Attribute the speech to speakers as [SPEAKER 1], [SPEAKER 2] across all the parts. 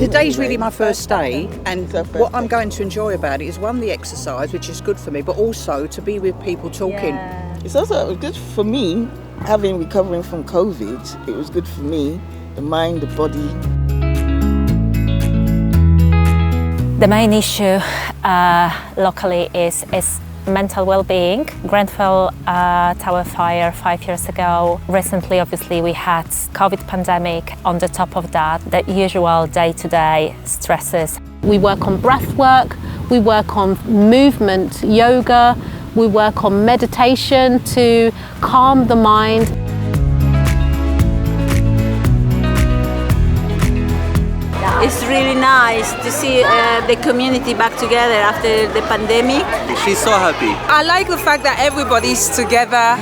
[SPEAKER 1] Today's really my first day, and what I'm going to enjoy about it is one, the exercise, which is good for me, but also to be with people talking.
[SPEAKER 2] Yeah.
[SPEAKER 3] It's also good for me, recovering from COVID. It was good for me, the mind, the body.
[SPEAKER 2] The main issue locally is mental well-being. Grenfell Tower fire 5 years ago. Recently, obviously, we had COVID pandemic. On the top of that, the usual day-to-day stresses. We work on breath work, we work on movement, yoga, we work on meditation to calm the mind.
[SPEAKER 4] It's really nice to see the community back together after the pandemic.
[SPEAKER 5] She's so happy.
[SPEAKER 6] I like the fact that everybody's together.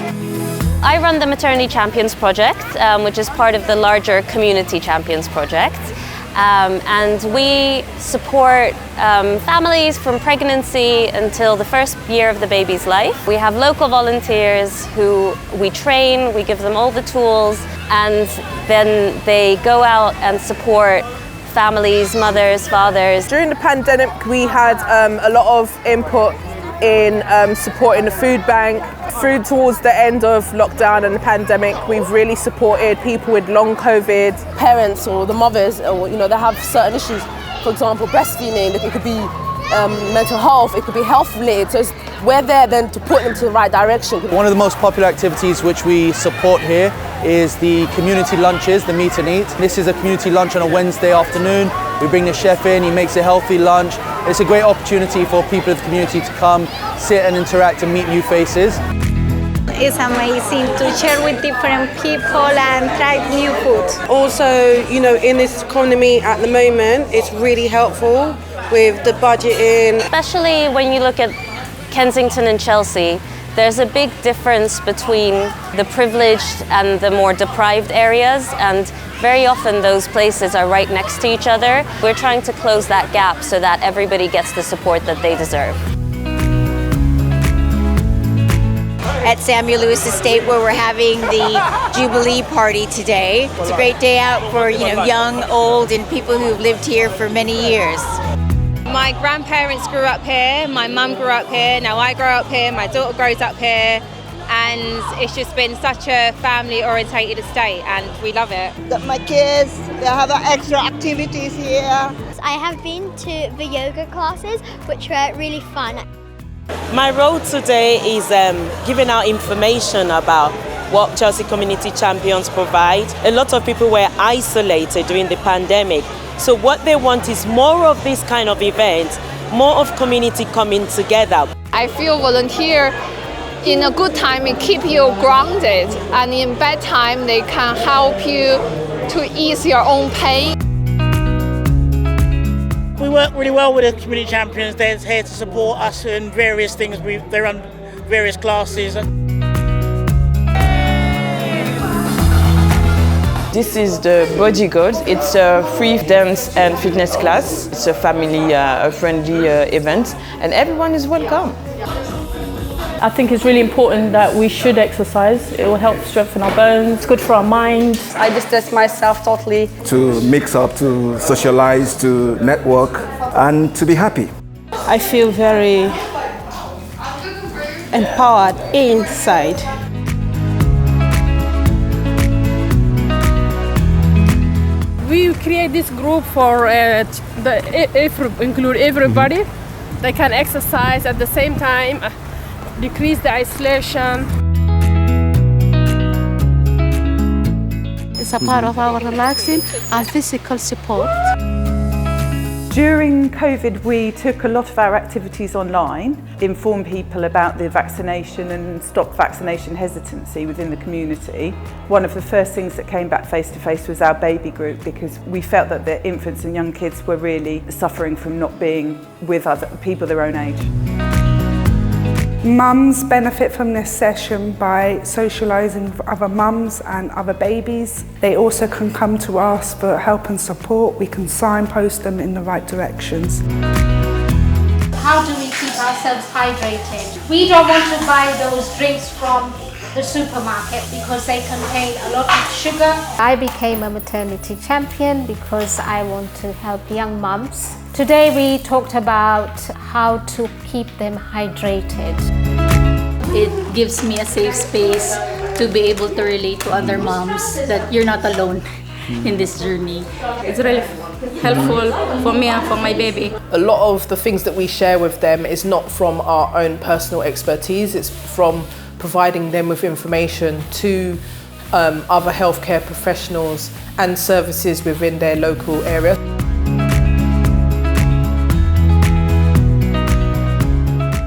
[SPEAKER 7] I run the Maternity Champions project, which is part of the larger Community Champions project. And we support families from pregnancy until the first year of the baby's life. We have local volunteers who we train, we give them all the tools, and then they go out and support families, mothers, fathers.
[SPEAKER 6] During the pandemic, we had a lot of input in supporting the food bank. Through towards the end of lockdown and the pandemic, we've really supported people with long COVID.
[SPEAKER 8] Parents or the mothers, or they have certain issues. For example, breastfeeding. It could be mental health. It could be health related. So we're there then to point them to the right direction.
[SPEAKER 5] One of the most popular activities which we support here is the community lunches, the meet and eat. This is a community lunch on a Wednesday afternoon. We bring the chef in, he makes a healthy lunch. It's a great opportunity for people of the community to come, sit and interact and meet new faces.
[SPEAKER 9] It's amazing to share with different people and try new food.
[SPEAKER 6] Also, in this economy at the moment, it's really helpful with the budgeting.
[SPEAKER 7] Especially when you look at Kensington and Chelsea, there's a big difference between the privileged and the more deprived areas, and very often those places are right next to each other. We're trying to close that gap so that everybody gets the support that they deserve.
[SPEAKER 9] At Samuel Lewis Estate, where we're having the Jubilee party today. It's a great day out for young, old, and people who've lived here for many years.
[SPEAKER 10] My grandparents grew up here, my mum grew up here, now I grow up here, my daughter grows up here, and it's just been such a family-orientated estate, and we love it.
[SPEAKER 3] My kids, they have extra activities here.
[SPEAKER 11] I have been to the yoga classes, which were really fun.
[SPEAKER 12] My role today is giving out information about what Chelsea Community Champions provide. A lot of people were isolated during the pandemic. So what they want is more of this kind of events, more of community coming together.
[SPEAKER 13] I feel volunteer in a good time it keep you grounded, and in bad time they can help you to ease your own pain.
[SPEAKER 14] We work really well with the Community Champions. They're here to support us in various things. They run various classes.
[SPEAKER 15] This is the Bodyguard. It's a free dance and fitness class. It's a family-friendly event, and everyone is welcome.
[SPEAKER 16] I think it's really important that we should exercise. It will help strengthen our bones. It's good for our minds.
[SPEAKER 17] I just test myself totally.
[SPEAKER 18] To mix up, to socialize, to network, and to be happy.
[SPEAKER 19] I feel very empowered inside.
[SPEAKER 20] We create this group for include everybody. They can exercise at the same time, decrease the isolation.
[SPEAKER 7] It's a part of our relaxing and physical support.
[SPEAKER 2] During COVID, we took a lot of our activities online, informed people about the vaccination and stop vaccination hesitancy within the community. One of the first things that came back face to face was our baby group, because we felt that the infants and young kids were really suffering from not being with other people their own age.
[SPEAKER 21] Mums benefit from this session by socialising with other mums and other babies. They also can come to us for help and support. We can signpost them in the right directions.
[SPEAKER 11] How do we keep ourselves hydrated? We don't want to buy those drinks from
[SPEAKER 1] the supermarket because they contain a lot of sugar.
[SPEAKER 22] I became a maternity champion because I want to help young mums. Today we talked about how to keep them hydrated.
[SPEAKER 23] It gives me a safe space to be able to relate to other moms that you're not alone in this journey.
[SPEAKER 24] It's really helpful for me and for my baby.
[SPEAKER 6] A lot of the things that we share with them is not from our own personal expertise, it's from providing them with information to other healthcare professionals and services within their local area.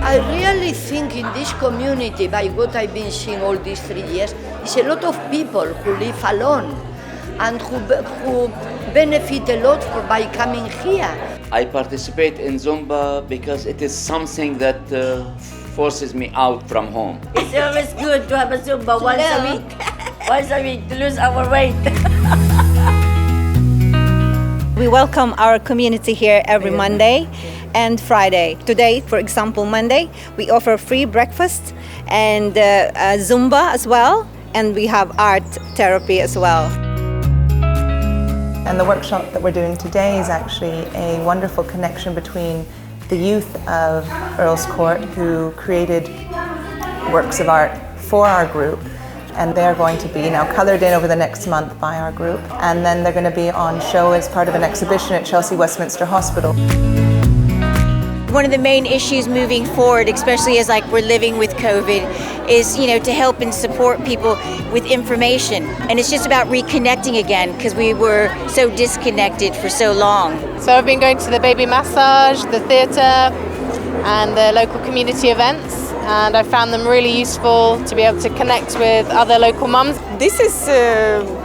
[SPEAKER 25] I really think in this community, by what I've been seeing all these 3 years, is a lot of people who live alone and who benefit a lot by coming here.
[SPEAKER 26] I participate in Zumba because it is something that forces me out from home.
[SPEAKER 25] It's always good to have a Zumba once a week. Once a week to lose our weight.
[SPEAKER 27] We welcome our community here every Monday and Friday. Today, for example, Monday, we offer free breakfast and Zumba as well, and we have art therapy as well.
[SPEAKER 28] And the workshop that we're doing today is actually a wonderful connection between the youth of Earl's Court who created works of art for our group, and they're going to be now coloured in over the next month by our group, and then they're going to be on show as part of an exhibition at Chelsea Westminster Hospital.
[SPEAKER 9] One of the main issues moving forward, especially as we're living with COVID, is to help and support people with information. And it's just about reconnecting again because we were so disconnected for so long.
[SPEAKER 29] So I've been going to the baby massage, the theatre and the local community events, and I found them really useful to be able to connect with other local mums.
[SPEAKER 30] This is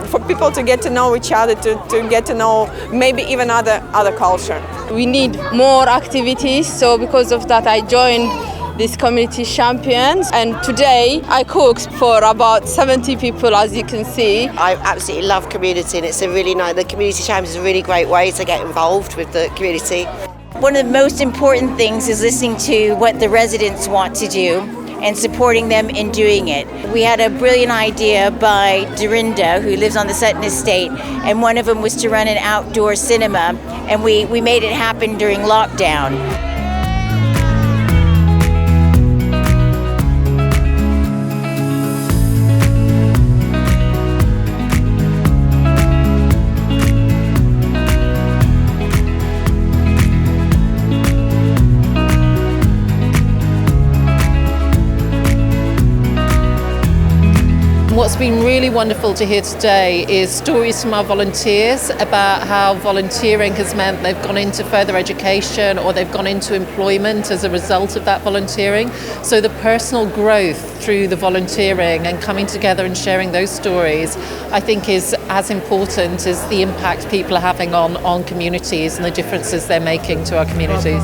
[SPEAKER 30] for people to get to know each other, to get to know maybe even other culture.
[SPEAKER 29] We need more activities, so because of that I joined these community champions, and today I cooked for about 70 people, as you can see.
[SPEAKER 31] I absolutely love community, and it's a really nice, the community champions is a really great way to get involved with the community.
[SPEAKER 9] One of the most important things is listening to what the residents want to do and supporting them in doing it. We had a brilliant idea by Dorinda, who lives on the Sutton Estate, and one of them was to run an outdoor cinema, and we made it happen during lockdown.
[SPEAKER 32] What's been really wonderful to hear today is stories from our volunteers about how volunteering has meant they've gone into further education or they've gone into employment as a result of that volunteering. So the personal growth through the volunteering and coming together and sharing those stories, I think is as important as the impact people are having on communities and the differences they're making to our communities.